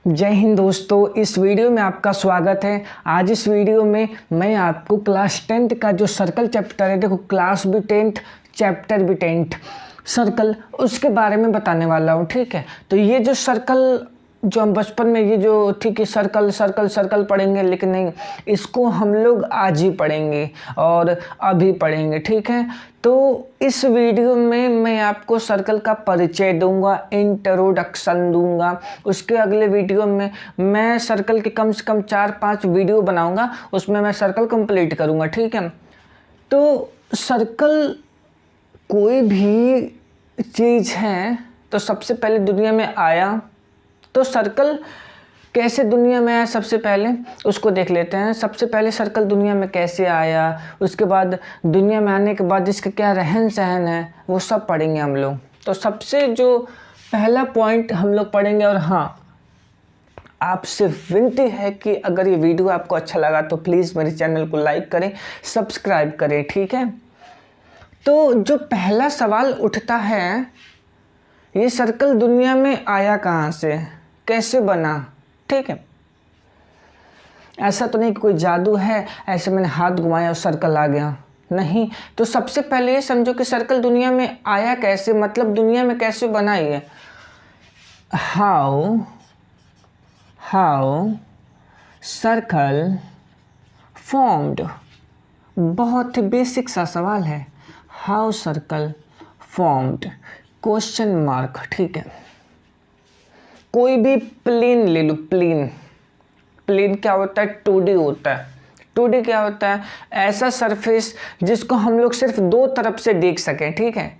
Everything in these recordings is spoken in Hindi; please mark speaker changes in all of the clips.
Speaker 1: जय हिंद दोस्तों, इस वीडियो में आपका स्वागत है। आज इस वीडियो में मैं आपको क्लास 10th का जो सर्कल चैप्टर है, देखो क्लास भी 10th चैप्टर भी 10th सर्कल, उसके बारे में बताने वाला हूँ। ठीक है, तो ये जो सर्कल जो हम बचपन में ये जो ठीक है सर्कल सर्कल सर्कल पढ़ेंगे, लेकिन नहीं, इसको हम लोग आज ही पढ़ेंगे और अभी पढ़ेंगे। ठीक है, तो इस वीडियो में मैं आपको सर्कल का परिचय दूंगा, इंट्रोडक्शन दूंगा। उसके अगले वीडियो में मैं सर्कल के कम से कम 4-5 वीडियो बनाऊंगा, उसमें मैं सर्कल कंप्लीट करूंगा। ठीक है, तो सर्कल कोई भी चीज़ है तो सबसे पहले दुनिया में आया, तो सर्कल कैसे दुनिया में आया सबसे पहले उसको देख लेते हैं। सबसे पहले सर्कल दुनिया में कैसे आया, उसके बाद दुनिया में आने के बाद इसका क्या रहन सहन है, वो सब पढ़ेंगे हम लोग। तो सबसे जो पहला पॉइंट हम लोग पढ़ेंगे। और हाँ, आपसे विनती है कि अगर ये वीडियो आपको अच्छा लगा तो प्लीज़ मेरे चैनल को लाइक करें, सब्सक्राइब करें। ठीक है, तो जो पहला सवाल उठता है, ये सर्कल दुनिया में आया कहाँ से, कैसे बना। ठीक है, ऐसा तो नहीं कि कोई जादू है, ऐसे मैंने हाथ घुमाया और सर्कल आ गया, नहीं। तो सबसे पहले ये समझो कि सर्कल दुनिया में आया कैसे, मतलब दुनिया में कैसे बना ये। हाउ सर्कल फॉर्म्ड, बहुत ही बेसिक सा सवाल है। How circle formed, question mark. ठीक है, कोई भी प्लेन ले लो, प्लेन क्या होता है, 2D होता है। 2D क्या होता है, ऐसा सरफेस जिसको हम लोग सिर्फ दो तरफ से देख सकें। ठीक है,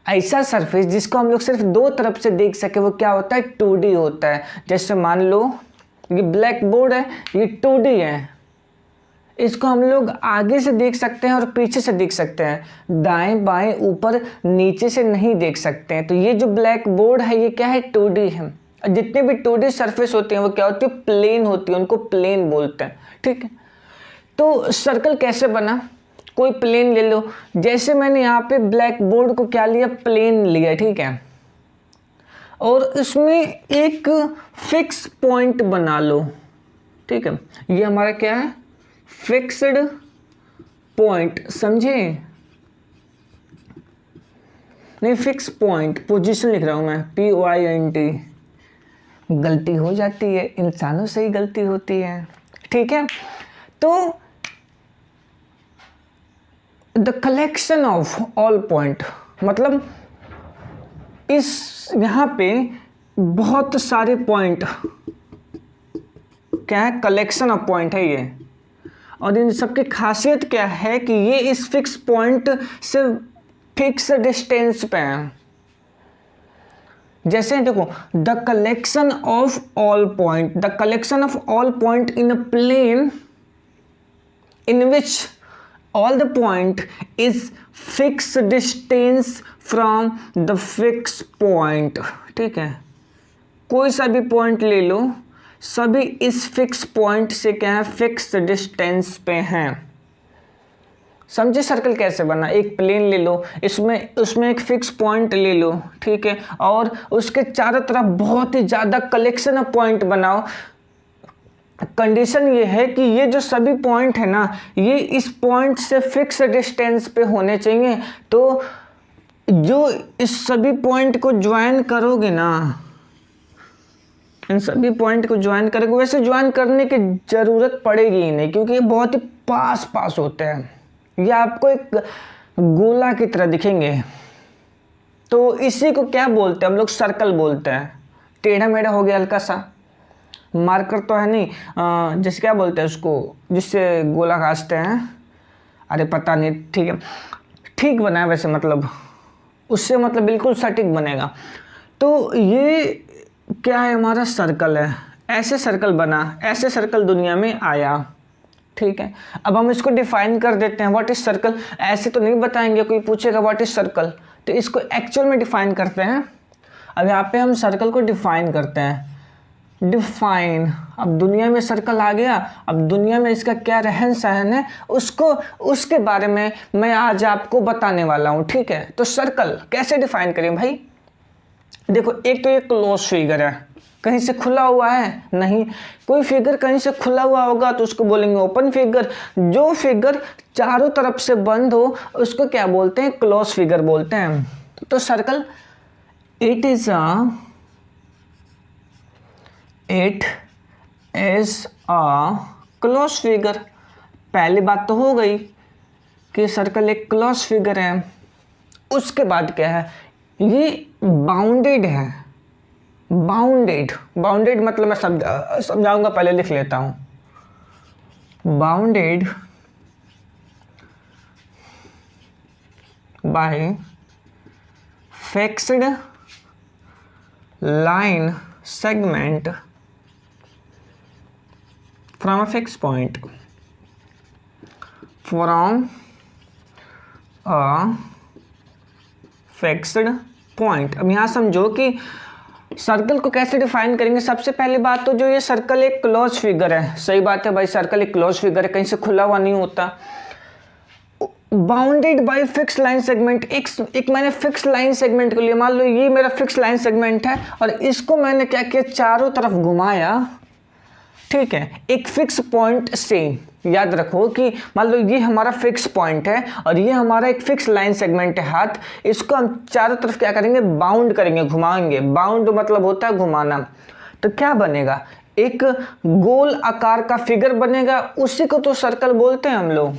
Speaker 1: ऐसा सरफेस जिसको हम लोग सिर्फ दो तरफ से देख सके, वो क्या होता है, 2D होता है। जैसे मान लो ये ब्लैक बोर्ड है, ये 2D है, इसको हम लोग आगे से देख सकते हैं और पीछे से देख सकते हैं, दाएं बाएं ऊपर नीचे से नहीं देख सकते हैं। तो ये जो ब्लैक बोर्ड है ये क्या है, 2D है। जितने भी 2D सरफेस होते हैं वो क्या होती है, प्लेन होती है, उनको प्लेन बोलते हैं। ठीक है, तो सर्कल कैसे बना, कोई प्लेन ले लो। जैसे मैंने यहाँ पे ब्लैक बोर्ड को क्या लिया, प्लेन लिया। ठीक है, और इसमें एक फिक्स पॉइंट बना लो। ठीक है, ये हमारा क्या है, फिक्स्ड पॉइंट, समझे, नहीं फिक्स पॉइंट, पोजीशन लिख रहा हूं मैं, POINT। गलती हो जाती है, इंसानों से ही गलती होती है। ठीक है, तो the collection of all point, मतलब इस यहाँ पे बहुत सारे पॉइंट, क्या है, कलेक्शन ऑफ पॉइंट है ये। और इन सबकी खासियत क्या है कि ये इस फिक्स पॉइंट से फिक्स डिस्टेंस पे हैं। जैसे देखो, the collection of all point, the collection of all point in a plane in which all the point is fix distance from the fix point. ठीक है, कोई सा भी पॉइंट ले लो, सभी इस फिक्स पॉइंट से क्या है, फिक्स डिस्टेंस पे हैं। समझे सर्कल कैसे बना, एक प्लेन ले लो, उसमें एक फिक्स पॉइंट ले लो। ठीक है, और उसके चारों तरफ बहुत ही ज़्यादा कलेक्शन ऑफ पॉइंट बनाओ। कंडीशन ये है कि ये जो सभी पॉइंट है ना, ये इस पॉइंट से फिक्स डिस्टेंस पे होने चाहिए। तो जो इस सभी पॉइंट को ज्वाइन करोगे ना, इन सभी पॉइंट को ज्वाइन करोगे, वैसे ज्वाइन करने की ज़रूरत पड़ेगी ही नहीं, क्योंकि ये बहुत ही पास होते हैं। ये आपको एक गोला की तरह दिखेंगे। तो इसी को क्या बोलते हैं हम लोग, सर्कल बोलते हैं। टेढ़ा मेढ़ा हो गया हल्का सा, मार्कर तो है नहीं, जैसे क्या बोलते हैं उसको, जिससे गोला खींचते हैं, अरे पता नहीं। ठीक है, ठीक बना है वैसे, मतलब उससे मतलब बिल्कुल सटीक बनेगा। तो ये क्या है, हमारा सर्कल है, ऐसे सर्कल बना, ऐसे सर्कल दुनिया में आया। ठीक है, अब हम इसको डिफाइन कर देते हैं, व्हाट इज सर्कल। ऐसे तो नहीं बताएंगे, कोई पूछेगा व्हाट इज सर्कल, तो इसको एक्चुअल में डिफाइन करते हैं। अब यहाँ पे हम सर्कल को डिफाइन करते हैं, डिफाइन। अब दुनिया में सर्कल आ गया, अब दुनिया में इसका क्या रहन सहन है, उसके बारे में मैं आज आपको बताने वाला हूँ। ठीक है, तो सर्कल कैसे डिफाइन करें भाई। देखो, एक तो ये क्लोज फिगर है, कहीं से खुला हुआ है? नहीं। कोई फिगर कहीं से खुला हुआ होगा तो उसको बोलेंगे ओपन फिगर। जो फिगर चारों तरफ से बंद हो उसको क्या बोलते हैं? क्लोज फिगर बोलते हैं। तो circle it is a close figure. पहली बात तो हो गई कि सर्कल एक क्लोज फिगर है। उसके बाद क्या है? ये बाउंडेड है। बाउंडेड मतलब मैं समझाऊंगा, पहले लिख लेता हूं। Bounded by fixed line segment from a fix point, from a fixed point. अब यहाँ समझो कि सर्कल को कैसे डिफाइन करेंगे। सबसे पहली बात तो जो ये सर्कल एक क्लोज फिगर है, सही बात है भाई, सर्कल एक क्लोज फिगर है, कहीं से खुला हुआ नहीं होता। Bounded by fix line segment, एक मैंने फिक्स लाइन सेगमेंट को लिया, मान लो ये मेरा फिक्स लाइन सेगमेंट है और इसको मैंने क्या किया? चारों तरफ घुमाया, ठीक है, एक फिक्स पॉइंट से। याद रखो कि मान लो ये हमारा फिक्स पॉइंट है और ये हमारा एक फिक्स लाइन सेगमेंट है हाथ, इसको हम चारों तरफ क्या करेंगे? बाउंड करेंगे, घुमाएंगे। बाउंड मतलब होता है घुमाना। तो क्या बनेगा? एक गोल आकार का फिगर बनेगा, उसी को तो सर्कल बोलते हैं हम लोग।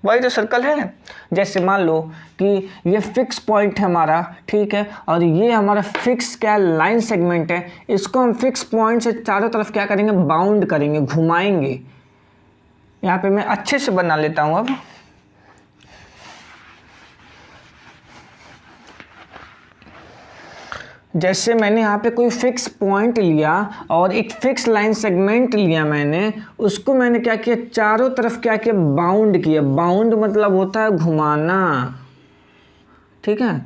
Speaker 1: वही तो सर्कल है। जैसे मान लो कि ये फिक्स पॉइंट है हमारा, ठीक है, और ये हमारा फिक्स क्या लाइन सेगमेंट है, इसको हम फिक्स पॉइंट से चारों तरफ क्या करेंगे? बाउंड करेंगे, घुमाएंगे। यहाँ पे मैं अच्छे से बना लेता हूँ। अब जैसे मैंने यहाँ पे कोई फिक्स पॉइंट लिया और एक फिक्स लाइन सेगमेंट लिया मैंने, उसको मैंने क्या किया? चारों तरफ क्या किया? बाउंड किया। बाउंड मतलब होता है घुमाना, ठीक है।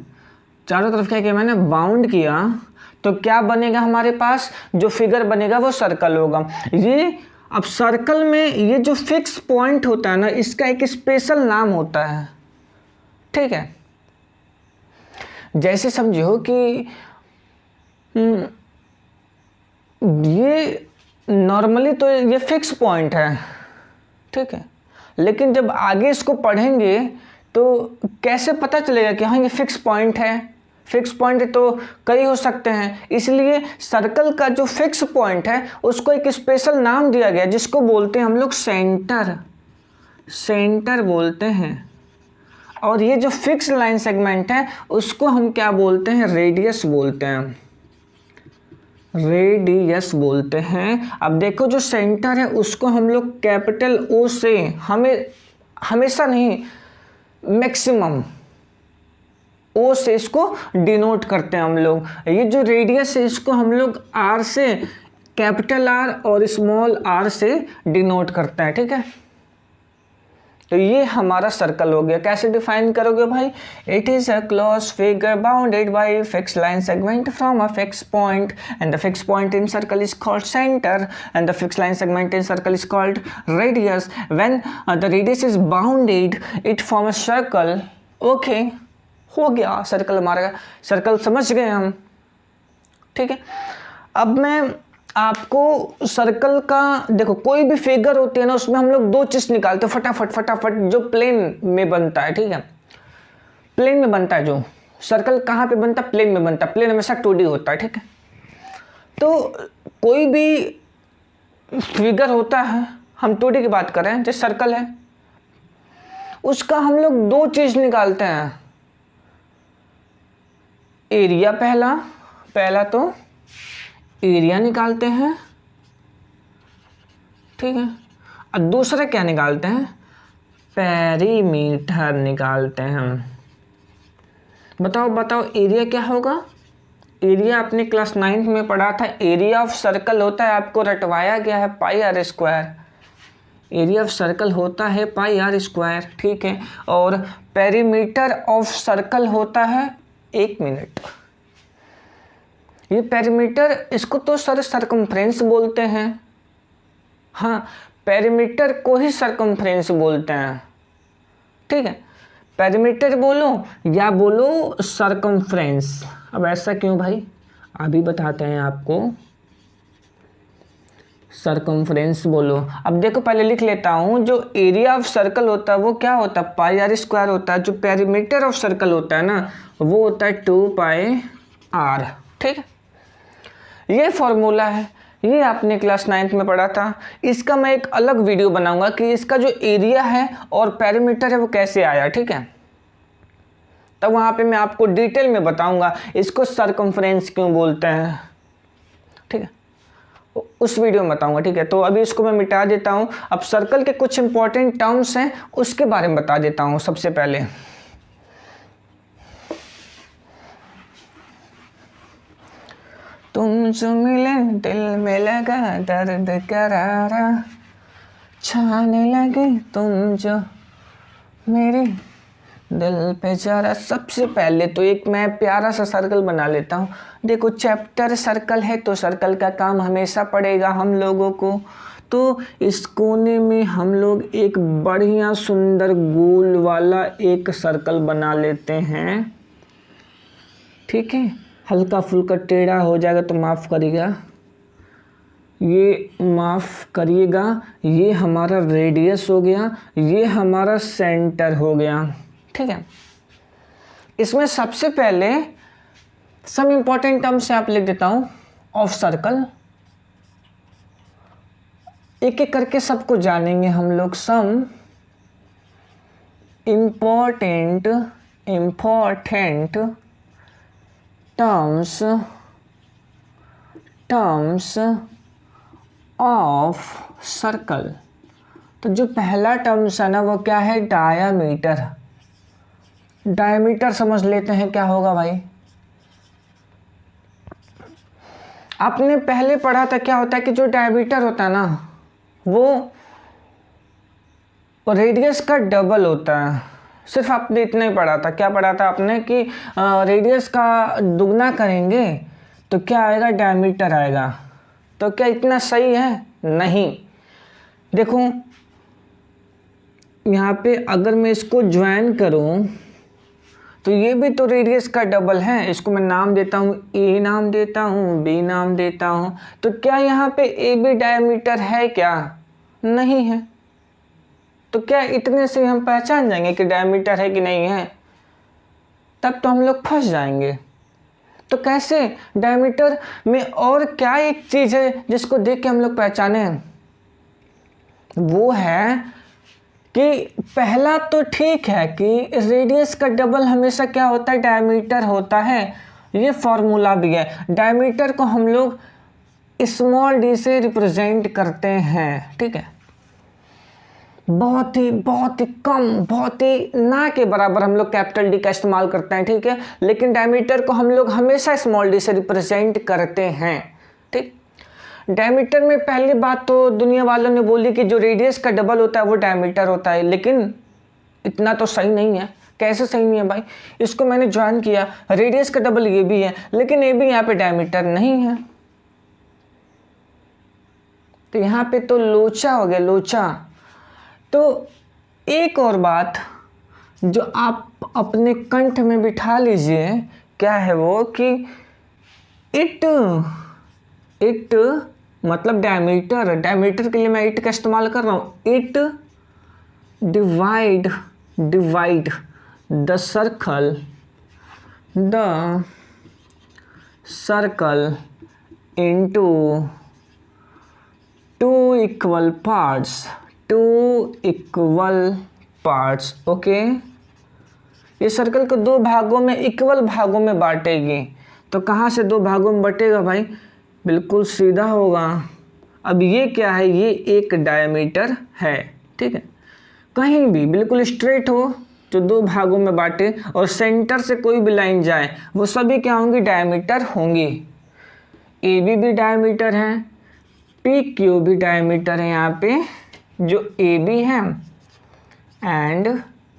Speaker 1: चारों तरफ क्या किया मैंने? बाउंड किया। तो क्या बनेगा हमारे पास? जो फिगर बनेगा वो सर्कल होगा। ये अब सर्कल में ये जो फिक्स पॉइंट होता है ना, इसका एक स्पेशल नाम होता है, ठीक है। जैसे समझो कि ये नॉर्मली तो ये फिक्स पॉइंट है, ठीक है, लेकिन जब आगे इसको पढ़ेंगे तो कैसे पता चलेगा कि हाँ ये फिक्स पॉइंट है? फिक्स पॉइंट तो कई हो सकते हैं, इसलिए सर्कल का जो फिक्स पॉइंट है उसको एक स्पेशल नाम दिया गया जिसको बोलते हैं हम लोग सेंटर। सेंटर बोलते हैं। और ये जो फिक्स लाइन सेगमेंट है उसको हम क्या बोलते हैं? रेडियस बोलते हैं। रेडियस बोलते हैं। अब देखो जो सेंटर है उसको हम लोग कैपिटल ओ से, हमेशा नहीं, मैक्सिमम ओ से इसको डिनोट करते हैं हम लोग। ये जो रेडियस है इसको हम लोग आर से, कैपिटल आर और स्मॉल आर से डिनोट करते हैं, ठीक है। तो ये हमारा सर्कल हो गया। कैसे डिफाइन करोगे भाई? It is a close figure bounded by fix line segment from a fix point and the fix point in circle is called centre and the fix line segment in circle is called radius. When the radius is bounded it form a circle. Okay, हो गया सर्कल हमारा। सर्कल समझ गए हम, ठीक है। अब मैं आपको सर्कल का, देखो कोई भी फिगर होती है ना उसमें हम लोग दो चीज निकालते हैं फटाफट, जो प्लेन में बनता है, ठीक है। प्लेन में बनता है जो सर्कल कहाँ पे बनता है? प्लेन में बनता है। प्लेन हमेशा 2D होता है, ठीक है। तो कोई भी फिगर होता है, हम 2D की बात कर रहे हैं, जैसे सर्कल है, उसका हम लोग दो चीज निकालते हैं। एरिया पहला तो एरिया निकालते हैं, ठीक है, और दूसरा क्या निकालते हैं? पेरीमीटर निकालते हैं हम। बताओ एरिया क्या होगा? एरिया आपने क्लास 9th में पढ़ा था। एरिया ऑफ सर्कल होता है, आपको रटवाया गया है, pi r square. Area of circle होता है पाई आर स्क्वायर, ठीक है। और पेरीमीटर ऑफ सर्कल होता है 1 मिनट। ये पेरीमीटर, इसको तो सर सरकमफ्रेंस बोलते हैं। हाँ, पेरीमीटर को ही सरकमफ्रेंस बोलते हैं, ठीक है। पेरीमीटर बोलो या बोलो सरकमफ्रेंस। अब ऐसा क्यों भाई? अभी बताते हैं आपको। सरकमफ्रेंस बोलो। अब देखो पहले लिख लेता हूँ, जो एरिया ऑफ सर्कल होता है वो क्या होता है, पाई आर स्क्वायर होता है। जो पेरीमीटर ऑफ सर्कल होता है ना वो होता है 2 पाई आर। ठीक है, ये फॉर्मूला है, ये आपने क्लास 9th में पढ़ा था। इसका मैं एक अलग वीडियो बनाऊंगा कि इसका जो एरिया है और पेरीमीटर है वो कैसे आया। ठीक है, तब वहाँ पे मैं आपको डिटेल में बताऊंगा इसको सरकमफ्रेंस क्यों बोलते हैं। ठीक है, उस वीडियो में बताऊंगा। ठीक है, तो अभी इसको मैं मिटा देता हूँ। अब सर्कल के कुछ इंपॉर्टेंट टर्म्स हैं उसके बारे में बता देता हूँ। सबसे पहले तुम जो मिले दिल में लगा दर्द करारा, छाने लगे तुम जो मेरे दिल पे जरा। सबसे पहले तो एक मैं प्यारा सा सर्कल बना लेता हूँ। देखो चैप्टर सर्कल है तो सर्कल का काम हमेशा पड़ेगा हम लोगों को। तो इस कोने में हम लोग एक बढ़िया सुंदर गोल वाला एक सर्कल बना लेते हैं। ठीक है, हल्का फुल्का टेढ़ा हो जाएगा तो माफ़ करिएगा, ये माफ़ करिएगा। ये हमारा रेडियस हो गया, ये हमारा सेंटर हो गया। ठीक है, इसमें सबसे पहले सम इंपॉर्टेंट टर्म्स यहाँ पे लिख देता हूँ ऑफ सर्कल। एक एक करके सबको जानेंगे हम लोग। Some important terms of circle. तो जो पहला टर्म्स है ना वो क्या है, डायामीटर। डायमीटर समझ लेते हैं क्या होगा भाई। आपने पहले पढ़ा था क्या होता है कि जो डायमीटर होता है ना वो रेडियस का डबल होता है। सिर्फ आपने इतना ही पढ़ा था। क्या पढ़ा था आपने कि रेडियस का दुगना करेंगे तो क्या आएगा, डायमीटर आएगा। तो क्या इतना सही है? नहीं। देखो यहाँ पे अगर मैं इसको ज्वाइन करूँ तो ये भी तो रेडियस का डबल है। इसको मैं नाम देता हूँ ए नाम देता हूँ, बी नाम देता हूँ। तो क्या यहाँ पे ए बी डायमीटर है क्या? नहीं है। तो क्या इतने से हम पहचान जाएंगे कि डायमीटर है कि नहीं है? तब तो हम लोग फंस जाएंगे। तो कैसे? डायमीटर में और क्या एक चीज़ है जिसको देख के हम लोग पहचाने, वो है कि पहला तो ठीक है कि रेडियस का डबल हमेशा क्या होता है, डायमीटर होता है। ये फॉर्मूला भी है। डायमीटर को हम लोग स्मॉल डी से रिप्रेजेंट करते हैं। ठीक है, बहुत ही कम, बहुत ही ना के बराबर हम लोग कैपिटल डी का इस्तेमाल करते हैं। ठीक है, लेकिन डायमीटर को हम लोग हमेशा स्मॉल डी से रिप्रेजेंट करते हैं। ठीक, डायमीटर में पहली बात तो दुनिया वालों ने बोली कि जो रेडियस का डबल होता है वो डायमीटर होता है, लेकिन इतना तो सही नहीं है। कैसे सही नहीं है भाई? इसको मैंने ज्वाइन किया, रेडियस का डबल ये भी है, लेकिन ये भी यहाँ पे डायमीटर नहीं है। तो यहाँ पे तो लोचा हो गया, लोचा। तो एक और बात जो आप अपने कंठ में बिठा लीजिए, क्या है वो कि इट मतलब डायमीटर। डायमीटर के लिए मैं इट का इस्तेमाल कर रहा हूँ। It divide the circle into two equal parts. Okay, ये सर्कल को दो भागों में, इक्वल भागों में बांटेगी। तो कहाँ से दो भागों में बटेगा भाई? बिल्कुल सीधा होगा। अब ये क्या है? ये एक डायमीटर है। ठीक है, कहीं भी बिल्कुल स्ट्रेट हो जो दो भागों में बांटे और सेंटर से कोई भी लाइन जाए वो सभी क्या होंगी? डायमीटर होंगी। ए बी डायमीटर है, पी क्यू भी डायमीटर है। यहाँ पे जो ए बी है एंड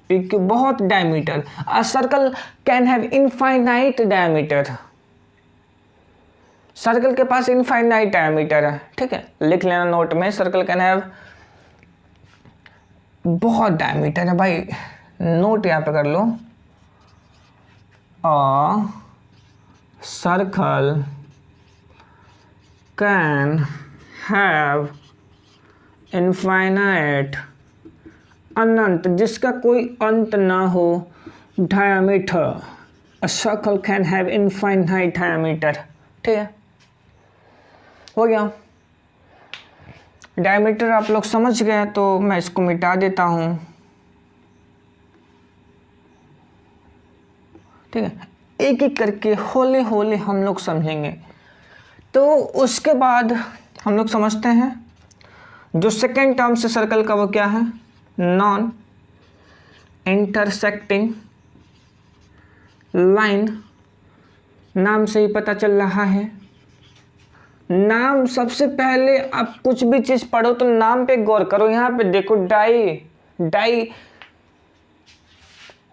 Speaker 1: पी क्यू बहुत diameter. A circle can have infinite diameter. Circle के पास इनफाइनाइट डायमीटर है। ठीक है, लिख लेना नोट में, सर्कल कैन हैव बहुत डायमीटर है भाई। नोट यहाँ पे कर लो। A circle can have infinite, अनंत, जिसका कोई अंत ना हो, diameter, a circle can have infinite diameter. ठीक है, हो गया। डायमीटर आप लोग समझ गए तो मैं इसको मिटा देता हूँ। ठीक है, एक एक करके होले होले हम लोग समझेंगे। तो उसके बाद हम लोग समझते हैं जो सेकेंड टर्म से सर्कल का वो क्या है, नॉन इंटरसेक्टिंग लाइन। नाम से ही पता चल रहा है, नाम सबसे पहले आप कुछ भी चीज़ पढ़ो तो नाम पे गौर करो। यहाँ पे देखो डाई, डाई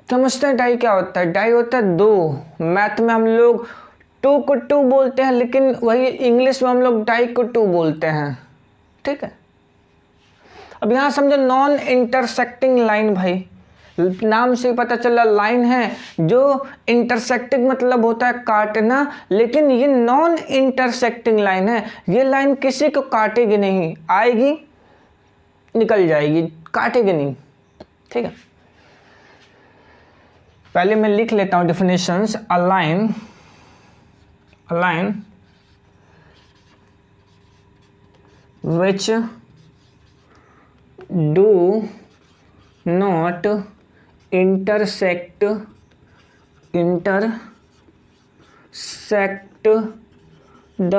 Speaker 1: समझते हैं डाई क्या होता है? डाई होता है दो। मैथ में हम लोग टू को टू बोलते हैं, लेकिन वही इंग्लिश में हम लोग डाई को टू बोलते हैं। ठीक है, अब यहाँ समझो नॉन इंटरसेक्टिंग लाइन, भाई नाम से पता चला लाइन है जो इंटरसेक्टिंग मतलब होता है काटना, लेकिन ये नॉन इंटरसेक्टिंग लाइन है। ये लाइन किसी को काटेगी नहीं, आएगी निकल जाएगी, काटेगी नहीं। ठीक है, पहले मैं लिख लेता हूं definitions. A line which do not intersect the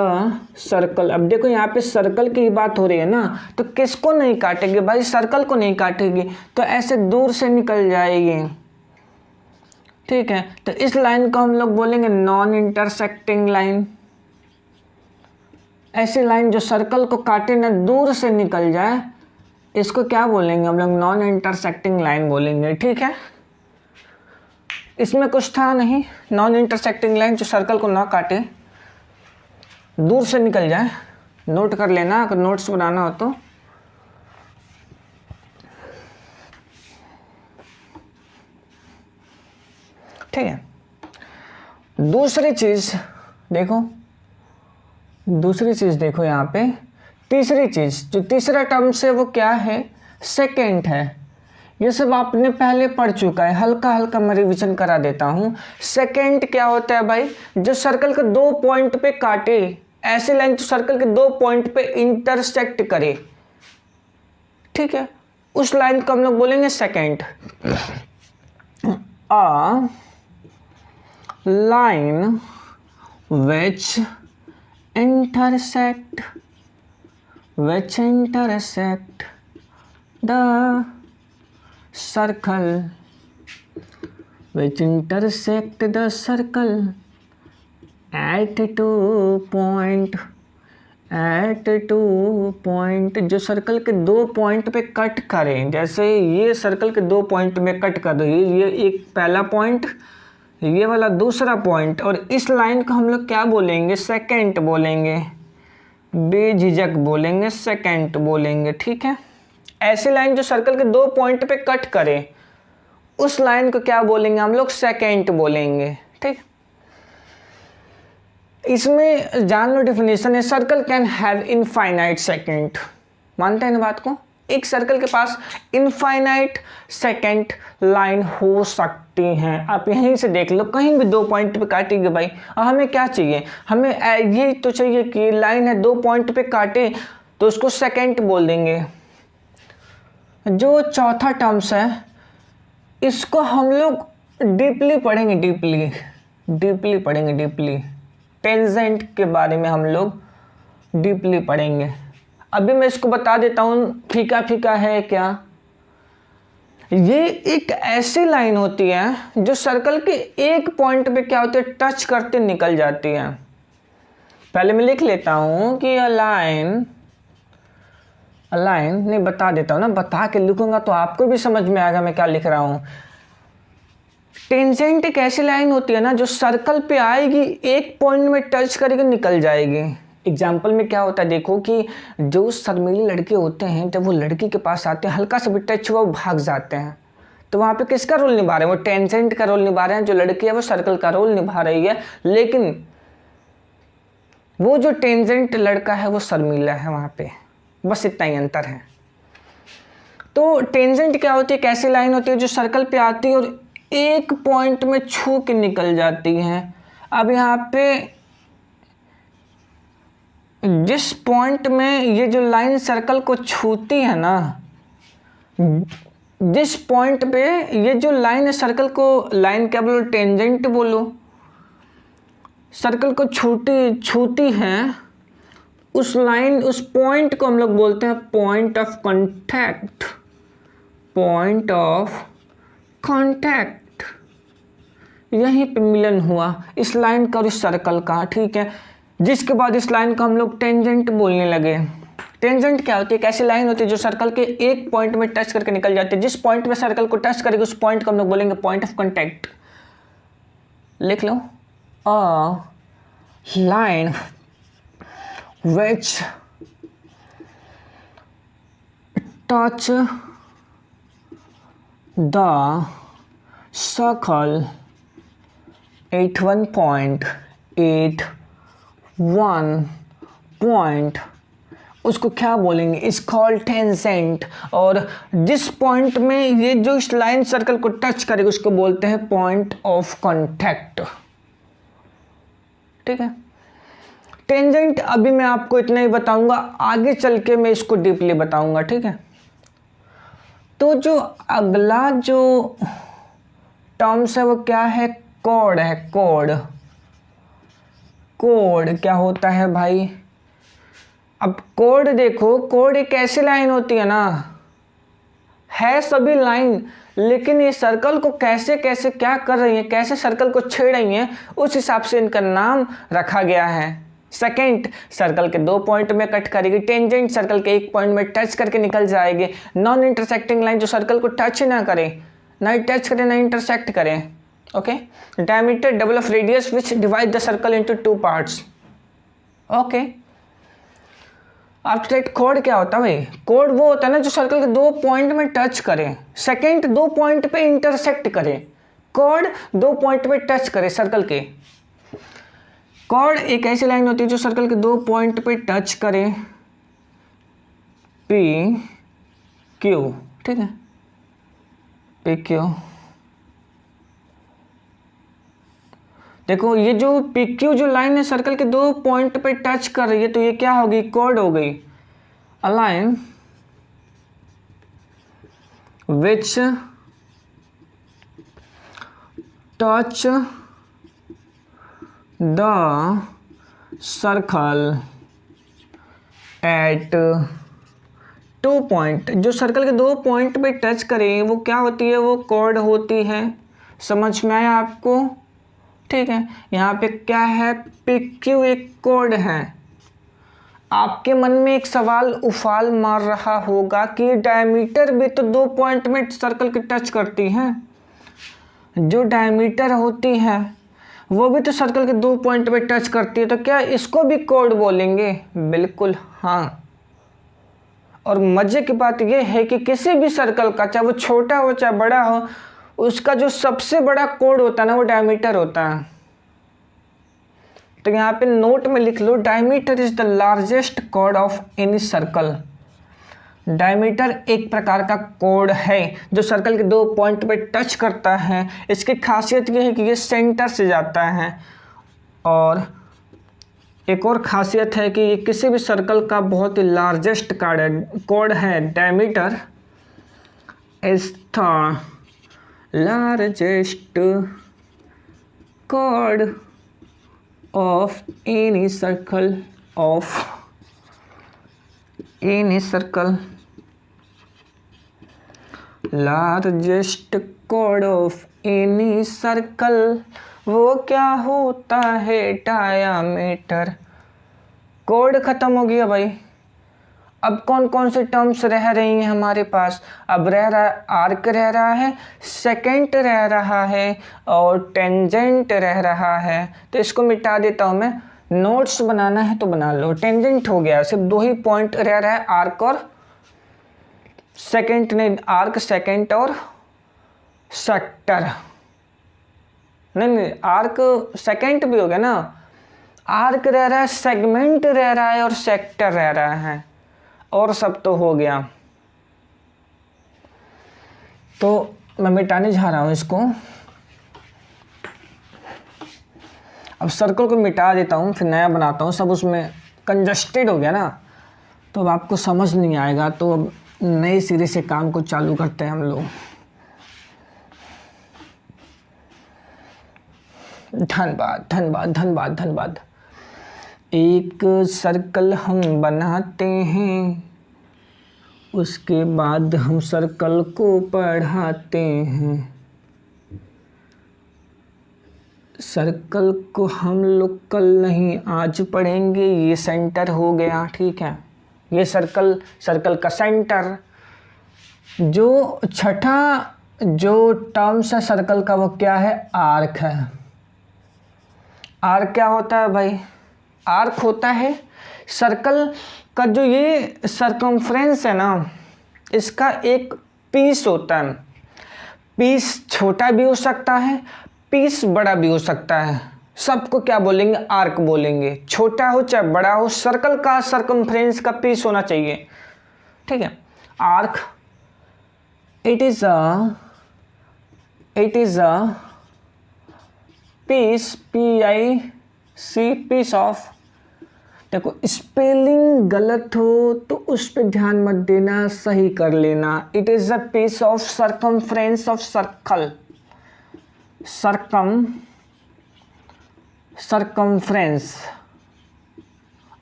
Speaker 1: circle. अब देखो यहाँ पे सर्कल की बात हो रही है ना, तो किसको नहीं काटेगी भाई? सर्कल को नहीं काटेगी, तो ऐसे दूर से निकल जाएगी। ठीक है, तो इस लाइन को हम लोग बोलेंगे नॉन इंटरसेक्टिंग लाइन। ऐसी लाइन जो सर्कल को काटे ना, दूर से निकल जाए, इसको क्या बोलेंगे हम लोग? नॉन इंटरसेक्टिंग लाइन बोलेंगे। ठीक है, इसमें कुछ था नहीं, नॉन इंटरसेक्टिंग लाइन जो सर्कल को ना काटे, दूर से निकल जाए। नोट कर लेना अगर नोट्स बनाना हो तो। ठीक है, दूसरी चीज देखो यहाँ पे, तीसरी चीज जो तीसरा टर्म से वो क्या है? सेकेंड है। ये सब आपने पहले पढ़ चुका है, हल्का हल्का मैं रिविजन करा देता हूँ। सेकेंड क्या होता है भाई? जो सर्कल के दो पॉइंट पे काटे, ऐसी लाइन जो सर्कल के दो पॉइंट पे इंटरसेक्ट करे। ठीक है, उस लाइन को हम लोग बोलेंगे second. A line which intersect the circle at two point, जो सर्कल के दो पॉइंट पे कट करें। जैसे ये सर्कल के दो पॉइंट में कट कर दो, ये एक पहला पॉइंट, ये वाला दूसरा पॉइंट, और इस लाइन को हम लोग क्या बोलेंगे? सेकेंड बोलेंगे, बेझिझक बोलेंगे, सेकेंड बोलेंगे। ठीक है, ऐसी लाइन जो सर्कल के दो पॉइंट पे कट करे, उस लाइन को क्या बोलेंगे हम लोग? सेकेंड बोलेंगे। ठीक, इसमें जान लो डेफिनेशन है, circle can have infinite second. मानते हैं ना बात को? एक सर्कल के पास इनफाइनाइट सेकेंड लाइन हो सकती हैं। आप यहीं से देख लो, कहीं भी दो पॉइंट पे काटेंगे भाई। और हमें क्या चाहिए? हमें ये तो चाहिए कि लाइन है दो पॉइंट पे काटे तो उसको सेकेंड बोल देंगे। जो चौथा टर्म्स है इसको हम लोग डीपली पढ़ेंगे, डीपली पढ़ेंगे, डीपली टेंजेंट के बारे में हम लोग डीपली पढ़ेंगे। अभी मैं इसको बता देता हूँ, फीका फीका है क्या? ये एक ऐसी लाइन होती है जो सर्कल के एक पॉइंट पे क्या होती है? टच करते निकल जाती है। पहले मैं लिख लेता हूँ कि लाइन नहीं, बता देता हूँ ना, बता के लिखूंगा तो आपको भी समझ में आएगा मैं क्या लिख रहा हूँ। टेंजेंट एक ऐसी लाइन होती है ना जो सर्कल पे आएगी, एक पॉइंट में टच करेगी, निकल जाएगी। एग्जाम्पल में क्या होता है देखो कि जो शर्मीली लड़के होते हैं, जब वो लड़की के पास आते हैं, हल्का सा भी टच हुआ वो भाग जाते हैं। तो वहाँ पे किसका रोल निभा रहे हैं? वो टेंजेंट का रोल निभा रहे हैं। जो लड़की है वो सर्कल का रोल निभा रही है। लेकिन वो जो टेंजेंट लड़का है वो शर्मीला है वहाँ पे, बस इतना ही अंतर है। तो टेंजेंट क्या होती है, कैसी लाइन होती है जो सर्कल पे आती है और एक पॉइंट में छू के निकल जाती है। अब यहाँ पे जिस पॉइंट में ये जो लाइन सर्कल को छूती है ना, जिस पॉइंट पे ये जो लाइन है सर्कल को, लाइन क्या बोलो, टेंजेंट बोलो, सर्कल को छूती है, उस लाइन, उस पॉइंट को हम लोग बोलते हैं point of contact. Point of contact, यहीं पे मिलन हुआ इस लाइन का और इस सर्कल का, ठीक है। जिसके बाद इस लाइन को हम लोग टेंजेंट बोलने लगे। टेंजेंट क्या होती है, एक ऐसी लाइन होती है जो सर्कल के एक पॉइंट में टच करके निकल जाती है। जिस पॉइंट में सर्कल को टच करेगी उस पॉइंट को हम लोग बोलेंगे पॉइंट ऑफ कांटेक्ट। लिख लो, a line which touch the circle at one point, उसको क्या बोलेंगे, इस कॉल्ड टेंजेंट। और जिस पॉइंट में ये जो इस लाइन सर्कल को टच करेगी उसको बोलते हैं पॉइंट ऑफ कांटेक्ट, ठीक है। टेंजेंट अभी मैं आपको इतना ही बताऊंगा, आगे चल के मैं इसको डीपली बताऊंगा, ठीक है। तो जो अगला जो टर्म्स है वो क्या है, कोड है। कोड, कोड क्या होता है भाई, अब कोड देखो, कोड एक ऐसी लाइन होती है ना, है सभी लाइन, लेकिन ये सर्कल को कैसे कैसे क्या कर रही है, कैसे सर्कल को छेड़ रही है, उस हिसाब से इनका नाम रखा गया है। सेकेंड, सर्कल के दो पॉइंट में कट करेगी। टेंजेंट, सर्कल के एक पॉइंट में टच करके निकल जाएगी। नॉन इंटरसेक्टिंग लाइन, जो सर्कल को टच ना करे, ना टच करे ना इंटरसेक्ट करे, okay. Diameter, double of radius which divide the circle into two parts, okay. After that code क्या होता है भाई, कोड वो होता है ना जो सर्कल के दो पॉइंट में टच करे। सेकेंड, दो पॉइंट पे इंटरसेक्ट करे। कोड दो पॉइंट पे टच करे सर्कल के। कोड एक ऐसी लाइन होती है जो सर्कल के दो पॉइंट पे टच करे, पी क्यू, ठीक है, पी क्यू। देखो ये जो पी क्यू जो लाइन है सर्कल के दो पॉइंट पे टच कर रही है, तो ये क्या होगी, कोड हो गई। A line which touch the circle eight two point, जो सर्कल के दो पॉइंट पे टच करें वो क्या होती है, वो कोड होती है। समझ में आया आपको, ठीक है। यहाँ पे क्या है, PQ एक कोड है। आपके मन में एक सवाल उफाल मार रहा होगा कि डायमीटर भी तो दो पॉइंट में सर्कल के टच करती है, जो डायमीटर होती है वो भी तो सर्कल के दो पॉइंट पे टच करती है, तो क्या इसको भी कोड बोलेंगे? बिल्कुल हाँ। और मजे की बात यह है कि किसी भी सर्कल का, चाहे वो छोटा हो चाहे बड़ा हो, उसका जो सबसे बड़ा कोड होता है ना वो डायमीटर होता है। तो यहाँ पे नोट में लिख लो, डायमीटर इज द लार्जेस्ट कोड ऑफ एनी सर्कल। डायमीटर एक प्रकार का कोड है जो सर्कल के दो पॉइंट पे टच करता है। इसकी खासियत यह है कि ये सेंटर से जाता है, और एक और खासियत है कि ये किसी भी सर्कल का बहुत ही लार्जेस्ट कोड है। डायमीटर इज द लार्जेस्ट कोड ऑफ एनी सर्कल लार्जेस्ट कोड ऑफ एनी सर्कल, वो क्या होता है, डायामीटर। कोड खत्म हो गया भाई। अब कौन कौन से टर्म्स रह रही हैं हमारे पास? अब रह रहा है आर्क, रह रहा है सेकेंट, रह रहा है और टेंजेंट रह रहा है। तो इसको मिटा देता हूँ मैं, नोट्स बनाना है तो बना लो। टेंजेंट हो गया, सिर्फ दो ही पॉइंट रह रहा है, आर्क और सेकेंट। नहीं, आर्क, सेकेंट और सेक्टर। नहीं, आर्क सेकेंट भी हो गया ना, आर्क रह रहा है, सेगमेंट रह रहा है और सेक्टर रह रहा है, और सब तो हो गया। तो मैं मिटाने जा रहा हूँ इसको। अब सर्कल को मिटा देता हूँ, फिर नया बनाता हूँ। सब उसमें कंजस्टेड हो गया ना, तो अब आपको समझ नहीं आएगा। तो अब नए सिरे से काम को चालू करते हैं हम लोग। धन्यवाद धन्यवाद धन्यवाद धन्यवाद। एक सर्कल हम बनाते हैं, उसके बाद हम सर्कल को पढ़ाते हैं। सर्कल को हम लोग कल नहीं आज पढ़ेंगे। ये सेंटर हो गया, ठीक है। ये सर्कल का सेंटर। जो छठा जो टर्म्स है सर्कल का, वो क्या है? आर्क है। आर्क क्या होता है भाई? आर्क होता है सर्कल का जो ये सरकमफ्रेंस है ना, इसका एक पीस होता है। पीस छोटा भी हो सकता है, पीस बड़ा भी हो सकता है। सबको क्या बोलेंगे? आर्क बोलेंगे। छोटा हो चाहे बड़ा हो, सर्कल का सरकमफ्रेंस का पीस होना चाहिए, ठीक है। Arc it is a piece, PIC, piece of. देखो स्पेलिंग गलत हो तो उस पर ध्यान मत देना, सही कर लेना। It is a piece of circumference of circle. Circumference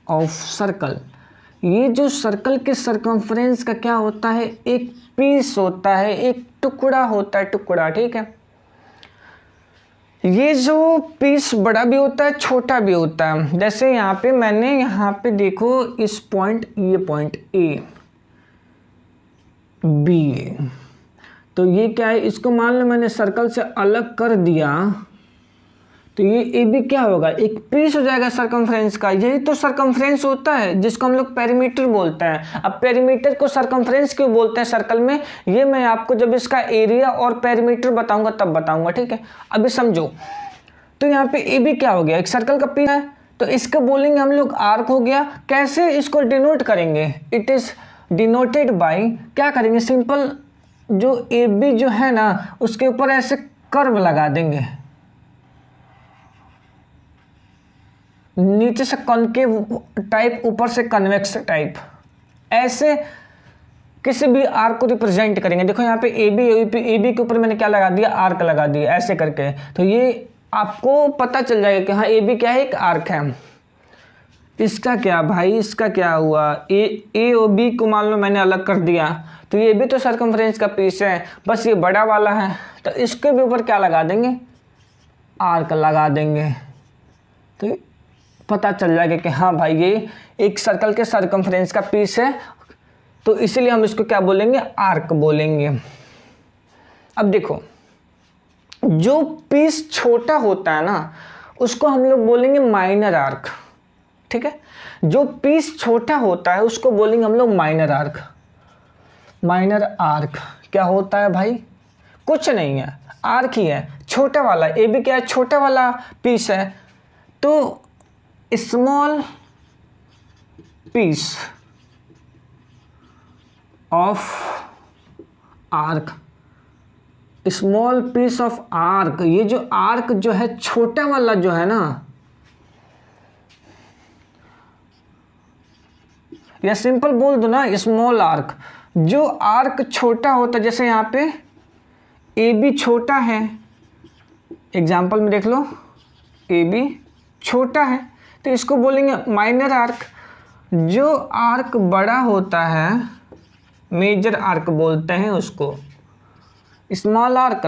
Speaker 1: of circle. ये जो सर्कल के सरकमफ्रेंस का क्या होता है? एक पीस होता है, एक टुकड़ा होता है, टुकड़ा, ठीक है। ये जो पीस बड़ा भी होता है, छोटा भी होता है। जैसे यहाँ पे मैंने यहाँ पे देखो इस पॉइंट, ये पॉइंट A B, तो ये क्या है? इसको मान लो मैंने सर्कल से अलग कर दिया, तो ये AB क्या होगा? एक पीस हो जाएगा सरकमफ्रेंस का। यही तो सरकमफ्रेंस होता है जिसको हम लोग पेरीमीटर बोलते हैं। अब पेरीमीटर को सरकमफ्रेंस क्यों बोलते हैं सर्कल में, ये मैं आपको जब इसका एरिया और पेरीमीटर बताऊंगा तब बताऊंगा, ठीक है। अभी समझो। तो यहाँ पे AB क्या हो गया? एक सर्कल का पीस है, तो इसका बोलेंगे हम लोग आर्क हो गया। कैसे इसको डिनोट करेंगे? इट इज डिनोटेड बाय, क्या करेंगे? सिंपल जो AB जो है ना, उसके ऊपर ऐसे कर्व लगा देंगे, नीचे से कॉनकेव टाइप, ऊपर से कन्वेक्स टाइप। ऐसे किसी भी आर्क को रिप्रेजेंट करेंगे। देखो यहाँ पे AB के ऊपर मैंने क्या लगा दिया? आर्क लगा दिया, ऐसे करके। तो ये आपको पता चल जाएगा कि हाँ AB क्या है? एक आर्क है। इसका क्या भाई? इसका क्या हुआ? A और B को मान लो मैंने अलग कर दिया, तो ये भी तो सरकमफ्रेंस का पीस है, बस ये बड़ा वाला है। तो इसके भी ऊपर क्या लगा देंगे? आर्क लगा देंगे। तो पता चल जाएगा कि हाँ भाई ये एक सर्कल के सरकमफ्रेंस का पीस है, तो इसीलिए हम इसको क्या बोलेंगे? आर्क बोलेंगे। अब देखो, जो पीस छोटा होता है ना, उसको हम लोग बोलेंगे माइनर आर्क, ठीक है। जो पीस छोटा होता है उसको बोलेंगे हम लोग माइनर आर्क। माइनर आर्क क्या होता है भाई? कुछ नहीं है, आर्क ही है, छोटा वाला। AB क्या है? छोटा वाला पीस है। तो small piece of arc, small piece of arc. ये जो आर्क जो है, छोटा वाला जो है ना, या सिंपल बोल दो ना स्मॉल आर्क। जो आर्क छोटा होता है, जैसे यहाँ पे AB छोटा है, एग्जाम्पल में देख लो, AB छोटा है, तो इसको बोलेंगे माइनर आर्क। जो आर्क बड़ा होता है, मेजर आर्क बोलते हैं उसको। स्मॉल आर्क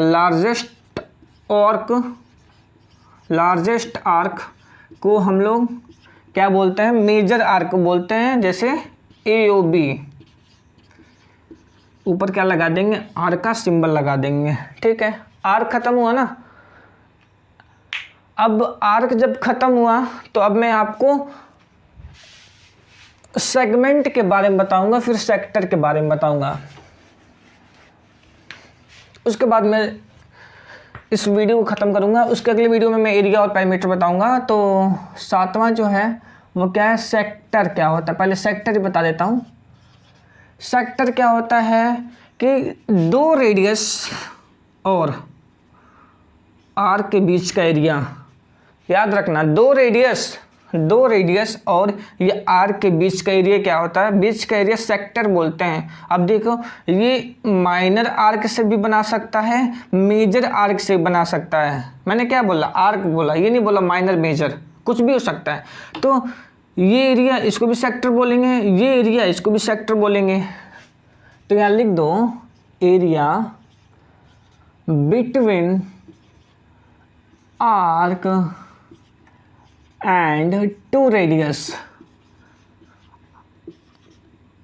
Speaker 1: लार्जेस्ट आर्क को हम लोग क्या बोलते हैं? मेजर आर्क बोलते हैं। जैसे AOB, ऊपर क्या लगा देंगे? आर्क का सिंबल लगा देंगे, ठीक है। आर्क खत्म हुआ ना। अब आर्क जब खत्म हुआ तो अब मैं आपको सेगमेंट के बारे में बताऊंगा, फिर सेक्टर के बारे में बताऊंगा। उसके बाद मैं इस वीडियो को ख़त्म करूँगा। उसके अगले वीडियो में मैं एरिया और पेरीमीटर बताऊँगा। तो 7वां जो है वो क्या है, सेक्टर क्या होता है। पहले सेक्टर ही बता देता हूँ। सेक्टर क्या होता है कि 2 रेडियस और आर के बीच का एरिया, याद रखना 2 रेडियस और ये आर के बीच का एरिया क्या होता है, बीच का एरिया सेक्टर बोलते हैं। अब देखो ये माइनर आर्क से भी बना सकता है, मेजर आर्क से बना सकता है। मैंने क्या बोला, आर्क बोला, ये नहीं बोला माइनर मेजर, कुछ भी हो सकता है। तो ये एरिया इसको भी सेक्टर बोलेंगे, ये एरिया इसको भी सेक्टर बोलेंगे। तो यहाँ लिख दो area between arc and 2 radius,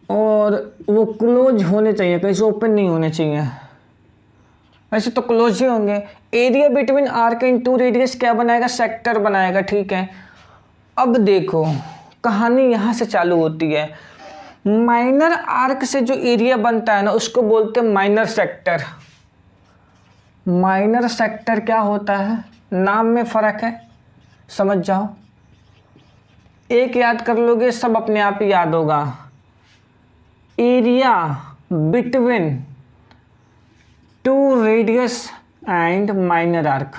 Speaker 1: और वो क्लोज होने चाहिए, कहीं से ओपन नहीं होने चाहिए। वैसे तो क्लोज ही होंगे। Area between arc and 2 radius क्या बनाएगा, सेक्टर बनाएगा। ठीक है, अब देखो कहानी यहाँ से चालू होती है। माइनर आर्क से जो एरिया बनता है ना उसको बोलते हैं माइनर सेक्टर। माइनर सेक्टर क्या होता है, नाम में फ़र्क है, समझ जाओ। एक याद कर लोगे सब अपने आप ही याद होगा। Area between 2 radius and minor arc,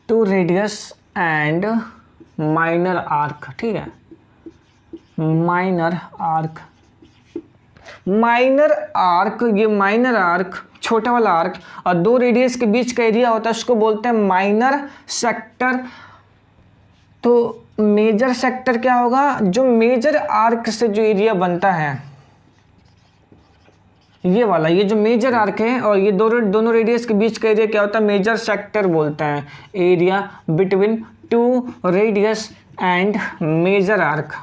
Speaker 1: 2 radius and minor arc. ठीक है, माइनर आर्क, माइनर आर्क, ये माइनर आर्क छोटा वाला आर्क और 2 रेडियस के बीच का एरिया होता है उसको बोलते हैं माइनर सेक्टर। तो मेजर सेक्टर क्या होगा, जो मेजर आर्क से जो एरिया बनता है, ये वाला, ये जो मेजर आर्क है और ये दोनों रेडियस के बीच का एरिया क्या होता है, मेजर सेक्टर बोलते हैं। Area between 2 radius and major arc,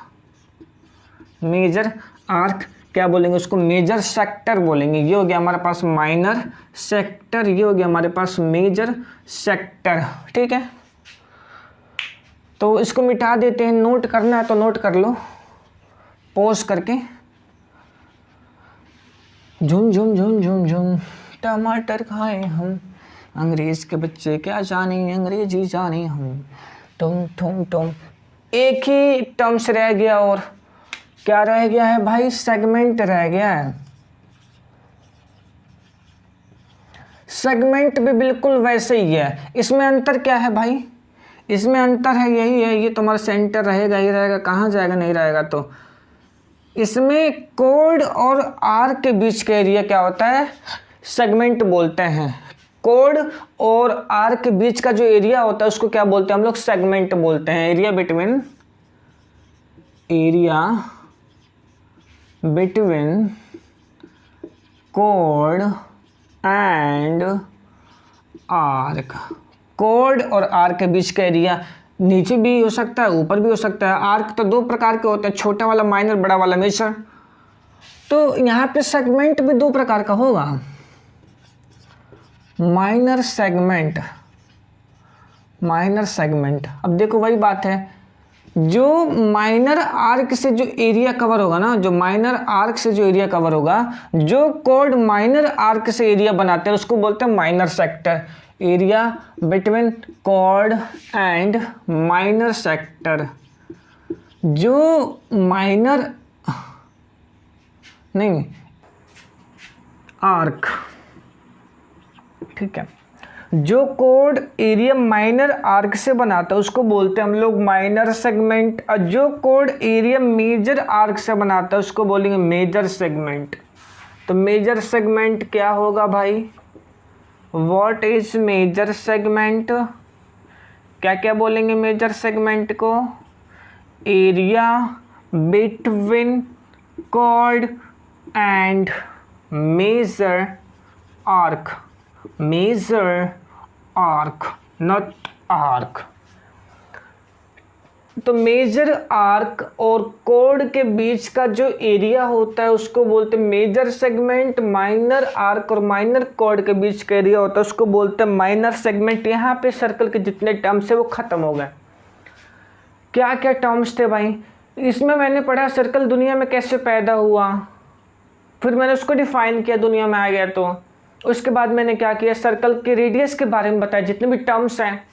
Speaker 1: major arc क्या बोलेंगे उसको, मेजर सेक्टर बोलेंगे। ये हो गया हमारे पास माइनर सेक्टर, ये हो गया हमारे पास मेजर सेक्टर। ठीक है, तो इसको मिटा देते हैं। नोट करना है तो नोट कर लो पॉज करके। झुम झुम झुम झुम झुम टमाटर खाए हम, अंग्रेज के बच्चे क्या जाने अंग्रेजी जाने हम, टुम टुम टुम। एक ही टर्म्स रह गया, और क्या रह गया है भाई, सेगमेंट रह गया है। सेगमेंट भी बिल्कुल वैसे ही है। इसमें अंतर क्या है भाई, इसमें अंतर है यही है, ये तुम्हारा सेंटर रहेगा ही रहेगा, कहाँ जाएगा नहीं रहेगा। तो इसमें कोड और आर के बीच का एरिया क्या होता है, सेगमेंट बोलते हैं। कोड और आर के बीच का जो एरिया होता है उसको क्या बोलते हैं हम लोग, सेगमेंट बोलते हैं। एरिया बिटवीन कोड एंड आर्क, कोड और आर्क के बीच का एरिया नीचे भी हो सकता है ऊपर भी हो सकता है। आर्क तो 2 प्रकार के होते हैं, छोटा वाला माइनर, बड़ा वाला मेजर। तो यहाँ पे सेगमेंट भी 2 प्रकार का होगा, माइनर सेगमेंट, माइनर सेगमेंट। अब देखो वही बात है, जो माइनर आर्क से जो एरिया कवर होगा ना, जो माइनर आर्क से जो एरिया कवर होगा, जो कोड माइनर आर्क से एरिया बनाते हैं उसको बोलते हैं माइनर सेक्टर। एरिया बिटवीन कोड एंड माइनर सेक्टर, जो माइनर नहीं आर्क, ठीक है, जो कोड एरिया माइनर आर्क से बनाता है उसको बोलते हैं हम लोग माइनर सेगमेंट, और जो कोड एरिया मेजर आर्क से बनाता है उसको बोलेंगे मेजर सेगमेंट। तो मेजर सेगमेंट क्या होगा भाई, व्हाट इज मेजर सेगमेंट, क्या क्या बोलेंगे मेजर सेगमेंट को, एरिया बिटवीन कोड and major arc, major arc not arc. तो मेजर आर्क और कोड के बीच का जो एरिया होता है उसको बोलते हैं मेजर सेगमेंट। माइनर आर्क और माइनर कोड के बीच का एरिया होता है उसको बोलते हैं माइनर सेगमेंट। यहाँ पे सर्कल के जितने टर्म्स है वो खत्म हो गए। क्या क्या टर्म्स थे भाई इसमें, मैंने पढ़ा सर्कल दुनिया में कैसे पैदा हुआ, फिर मैंने उसको डिफाइन किया, दुनिया में आ गया। तो उसके बाद मैंने क्या किया, सर्कल के रेडियस के बारे में बताया, जितने भी टर्म्स हैं।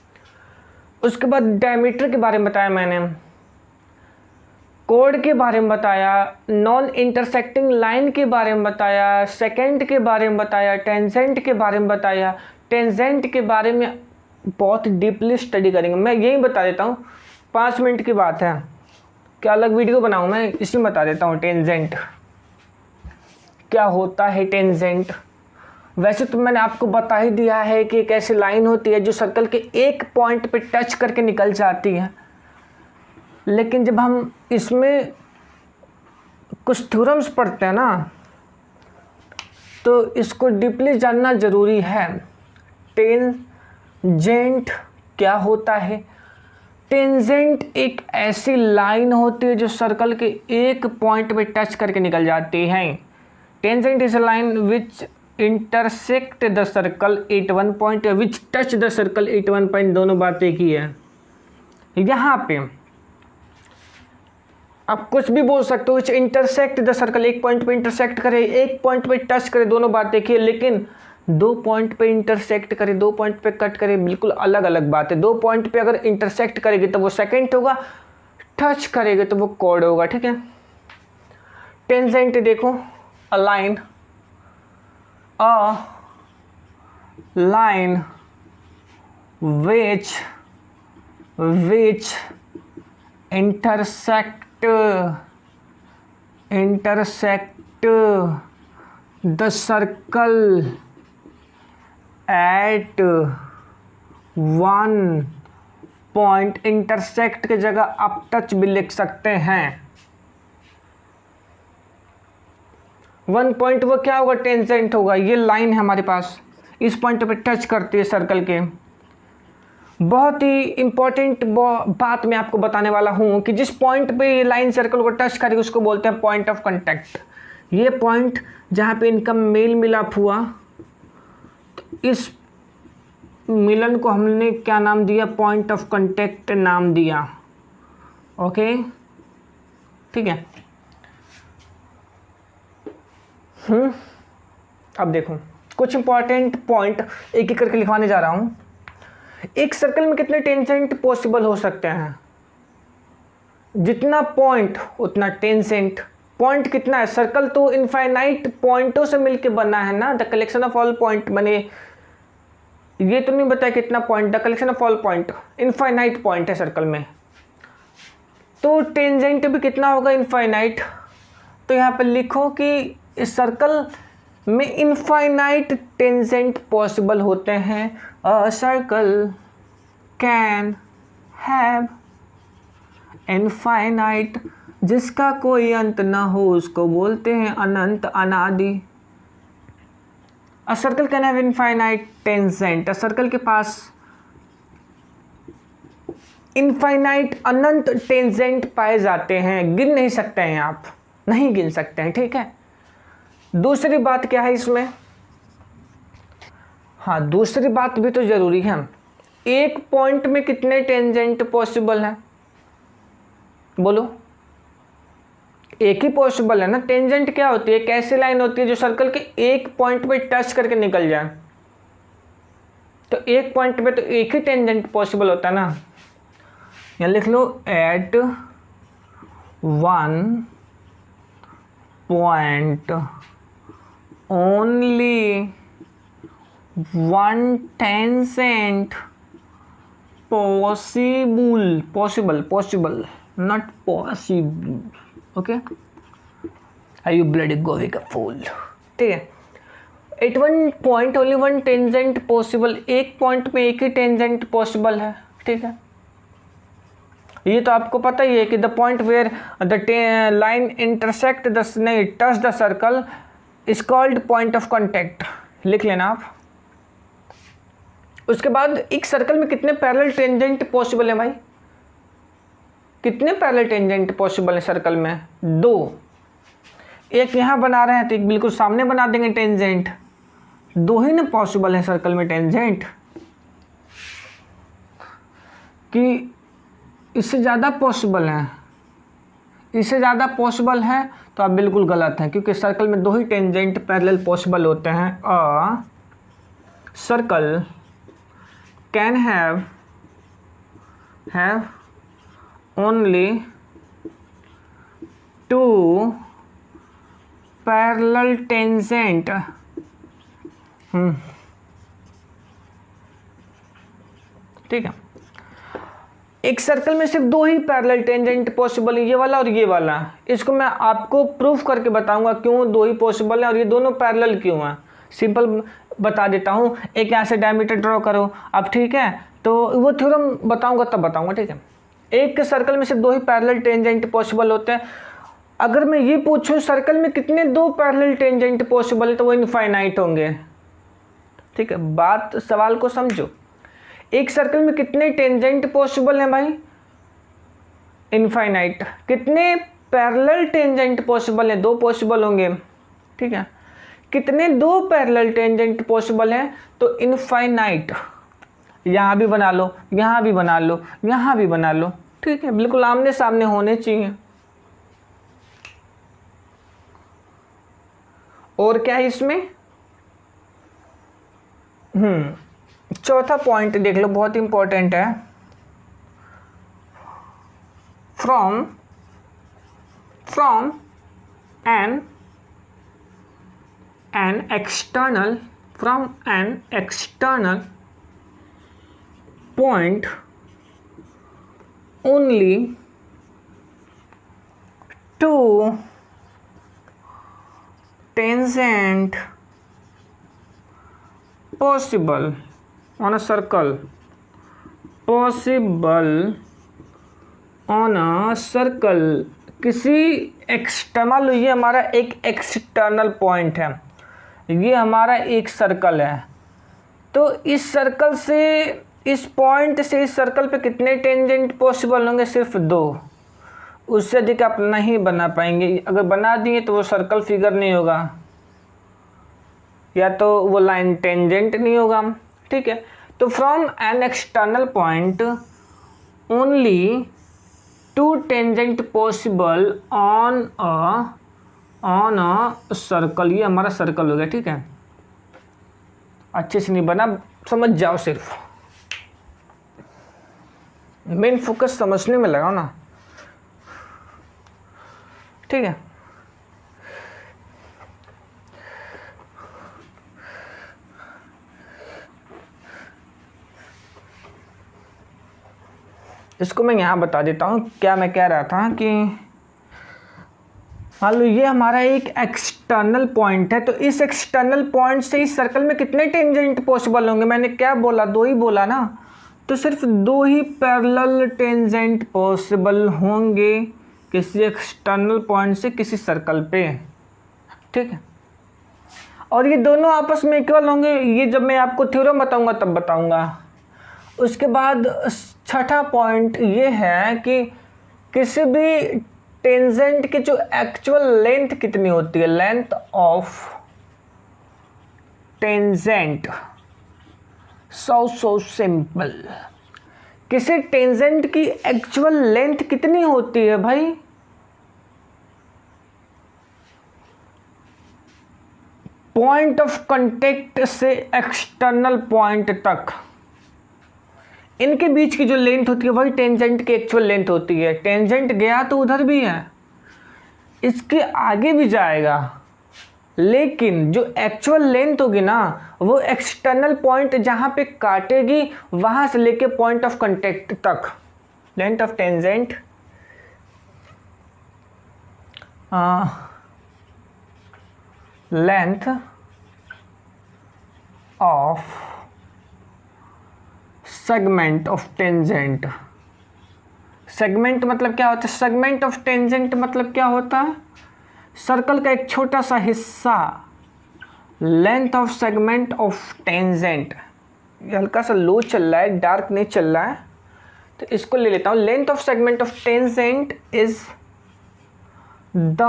Speaker 1: उसके बाद डायमीटर के बारे में बताया मैंने, कोड के बारे में बताया, नॉन इंटरसेक्टिंग लाइन के बारे में बताया, सेकेंड के बारे में बताया, टेंजेंट के बारे में बताया। टेंजेंट के बारे में बहुत डीपली स्टडी करेंगे, मैं यही बता देता हूँ, 5 मिनट की बात है, क्या अलग वीडियो बनाऊँ मैं, इसमें बता देता हूँ टेंजेंट क्या होता है। टेंजेंट वैसे तो मैंने आपको बता ही दिया है कि एक ऐसी लाइन होती है जो सर्कल के एक पॉइंट पे टच करके निकल जाती है, लेकिन जब हम इसमें कुछ थ्योरम्स पढ़ते हैं ना, तो इसको डीपली जानना ज़रूरी है। टेंजेंट क्या होता है? टेंजेंट एक ऐसी लाइन होती है जो सर्कल के एक पॉइंट पे टच करके निकल जाती है। Tangent is a line which intersect the circle eight one point, which touch the circle eight one point, दोनों बातें की है। यहाँ पे आप कुछ भी बोल सकते हो, विच इंटरसेक्ट द सर्कल, एक पॉइंट पे इंटरसेक्ट करे, एक पॉइंट पे टच करे, दोनों बातें की है। लेकिन 2 पॉइंट पे इंटरसेक्ट करे, 2 पॉइंट पे कट करे, बिल्कुल अलग अलग बात है। 2 पॉइंट पे अगर इंटरसेक्ट करेगी तो वो सेकेंड होगा, टच करेगी तो वो कॉर्ड होगा, ठीक है। टेंजेंट देखो, अ line which intersect the circle at one point। Intersect की जगह आप टच भी लिख सकते हैं। 1 पॉइंट वो क्या होगा, टेंजेंट होगा। ये लाइन है हमारे पास, इस पॉइंट पे टच करती है सर्कल के। बहुत ही इंपॉर्टेंट बात मैं आपको बताने वाला हूँ कि जिस पॉइंट पे ये लाइन सर्कल को टच करेगी उसको बोलते हैं पॉइंट ऑफ कांटेक्ट। ये पॉइंट जहाँ पे इनका मेल मिलाप हुआ, तो इस मिलन को हमने क्या नाम दिया, पॉइंट ऑफ कांटेक्ट नाम दिया। ओके, ठीक है। अब देखो कुछ इंपॉर्टेंट पॉइंट एक एक करके लिखवाने जा रहा हूँ। एक सर्कल में कितने टेंजेंट पॉसिबल हो सकते हैं? जितना पॉइंट उतना टेंजेंट। पॉइंट कितना है? सर्कल तो इनफाइनाइट पॉइंटों से मिलके बना है ना, the collection of all point बने। ये तो नहीं बताया कितना point, the collection of all point, infinite point है सर्कल में, तो टेंजेंट भी कितना होगा, इनफाइनाइट। तो यहाँ पे लिखो कि इस सर्कल में इनफाइनाइट टेंजेंट पॉसिबल होते हैं। अ सर्कल कैन हैव इनफाइनाइट, जिसका कोई अंत ना हो उसको बोलते हैं अनंत, अनादि। अ circle can have infinite tangent, a circle के पास इनफाइनाइट अनंत टेंजेंट पाए जाते हैं, गिन नहीं सकते हैं, आप नहीं गिन सकते हैं, ठीक है। दूसरी बात क्या है इसमें, हाँ दूसरी बात भी तो जरूरी है, एक पॉइंट में कितने टेंजेंट पॉसिबल हैं? बोलो, एक ही पॉसिबल है ना। टेंजेंट क्या होती है? एक ऐसी लाइन होती है जो सर्कल के एक पॉइंट पे टच करके निकल जाए, तो एक पॉइंट पे तो एक ही टेंजेंट पॉसिबल होता है ना। यहाँ लिख लो, at one point only one tangent possible, not possible, okay? Are you bloody going a fool? ठीक है। At one point only one tangent possible, एक पॉइंट में एक ही टेंजेंट पॉसिबल है, ठीक है। ये तो आपको पता ही है कि the point where the line intersect the नहीं touch the circle is called point of contact, लिख लेना आप। उसके बाद एक सर्कल में कितने पैरेलल टेंजेंट पॉसिबल है भाई? कितने पैरेलल टेंजेंट पॉसिबल है सर्कल में? 2। एक यहाँ बना रहे हैं तो एक बिल्कुल सामने बना देंगे टेंजेंट, 2 ही ना पॉसिबल है सर्कल में टेंजेंट, कि इससे ज़्यादा पॉसिबल है, इससे ज़्यादा पॉसिबल है तो आप बिल्कुल गलत हैं, क्योंकि सर्कल में 2 ही टेंजेंट पैरेलल पॉसिबल होते हैं। circle can have only two parallel tangent. ठीक है, एक सर्कल में सिर्फ दो ही पैरेलल टेंजेंट पॉसिबल है, ये वाला और ये वाला। इसको मैं आपको प्रूफ करके बताऊंगा क्यों दो ही पॉसिबल है और ये दोनों पैरेलल क्यों हैं। सिंपल बता देता हूँ, एक यहाँ से डायमीटर ड्रॉ करो अब, ठीक है, तो वो थ्योरम बताऊंगा तब बताऊंगा, ठीक है। एक सर्कल में सिर्फ दो ही पैरेलल टेंजेंट पॉसिबल होते हैं। अगर मैं ये पूछूं सर्कल में कितने दो पैरेलल टेंजेंट पॉसिबल है तो वो इनफाइनाइट होंगे, ठीक है। बात सवाल को समझो, एक सर्कल में कितने टेंजेंट पॉसिबल हैं भाई, इनफाइनाइट। कितने पैरेलल टेंजेंट पॉसिबल हैं, दो पॉसिबल होंगे, ठीक है। कितने दो पैरेलल टेंजेंट पॉसिबल हैं तो इनफाइनाइट। यहाँ भी बना लो, यहाँ भी बना लो, यहाँ भी बना लो, ठीक है, बिल्कुल आमने सामने होने चाहिए। और क्या है इसमें, चौथा पॉइंट देख लो, बहुत इंपॉर्टेंट है। From an external point only two tangent possible on a circle, किसी एक्सटर्नल, ये हमारा एक एक्सटर्नल पॉइंट है, ये हमारा एक सर्कल है। तो इस सर्कल से, इस पॉइंट से इस सर्कल पे कितने टेंजेंट पॉसिबल होंगे, सिर्फ दो। उससे अधिक आप नहीं बना पाएंगे। अगर बना दिए तो वो सर्कल फिगर नहीं होगा, या तो वो लाइन टेंजेंट नहीं होगा, ठीक है। तो from an external point only two tangent possible on a circle, ये हमारा सर्कल हो गया, ठीक है। अच्छे से नहीं बना, समझ जाओ, सिर्फ मेन फोकस समझने में लगाओ ना, ठीक है। इसको मैं यहाँ बता देता हूँ क्या मैं कह रहा था कि मान लो ये हमारा एक एक्सटर्नल पॉइंट है, तो इस एक्सटर्नल पॉइंट से इस सर्कल में कितने टेंजेंट पॉसिबल होंगे, मैंने क्या बोला, दो ही बोला ना, तो सिर्फ दो ही पैरेलल टेंजेंट पॉसिबल होंगे किसी एक्सटर्नल पॉइंट से किसी सर्कल पे, ठीक है। और ये दोनों आपस में इक्वल होंगे, ये जब मैं आपको थ्योरम बताऊंगा तब बताऊंगा। उसके बाद छठा पॉइंट ये है कि किसी भी टेंजेंट की जो एक्चुअल लेंथ कितनी होती है, length of tangent, so simple. किसी टेंजेंट की एक्चुअल लेंथ कितनी होती है भाई, पॉइंट ऑफ कांटेक्ट से एक्सटर्नल पॉइंट तक, इनके बीच की जो लेंथ होती है वही टेंजेंट की एक्चुअल लेंथ होती है। टेंजेंट गया तो उधर भी है, इसके आगे भी जाएगा, लेकिन जो एक्चुअल लेंथ होगी ना वो एक्सटर्नल पॉइंट जहाँ पे काटेगी वहाँ से लेके पॉइंट ऑफ कांटेक्ट तक, length of tangent length of segment of tangent. Segment मतलब क्या होता है, सेगमेंट ऑफ टेंजेंट मतलब क्या होता है, सर्कल का एक छोटा सा हिस्सा, length of segment of tangent. ये हल्का सा लो चल रहा है, डार्क नहीं चल रहा है, तो इसको ले लेता हूँ। Length of segment of tangent is the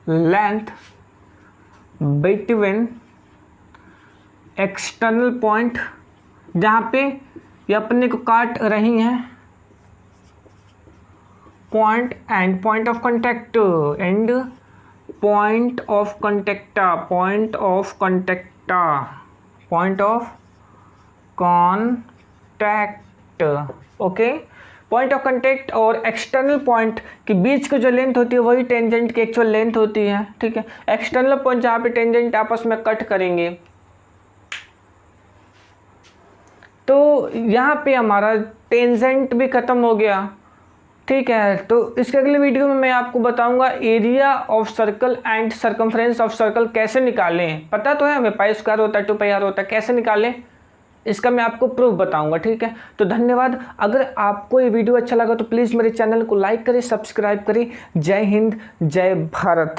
Speaker 1: length between external point जहाँ पे ये अपने को काट रही हैं, point and point of contact and point of contact, point of contact, point of contact, okay. Point of contact और एक्सटर्नल पॉइंट के बीच की जो लेंथ होती है वही टेंजेंट की एक्चुअल लेंथ होती है, ठीक है। एक्सटर्नल पॉइंट जहाँ पे टेंजेंट आपस में कट करेंगे, तो यहाँ पे हमारा टेंजेंट भी खत्म हो गया, ठीक है। तो इसके अगले वीडियो में मैं आपको बताऊंगा area of circle and circumference of circle कैसे निकालें। पता तो है हमें, पाई स्क्वायर होता है, 2πr होता है, कैसे निकालें इसका मैं आपको प्रूफ बताऊंगा, ठीक है। तो धन्यवाद। अगर आपको ये वीडियो अच्छा लगा तो प्लीज़ मेरे चैनल को लाइक करें, सब्सक्राइब करें। जय हिंद, जय भारत।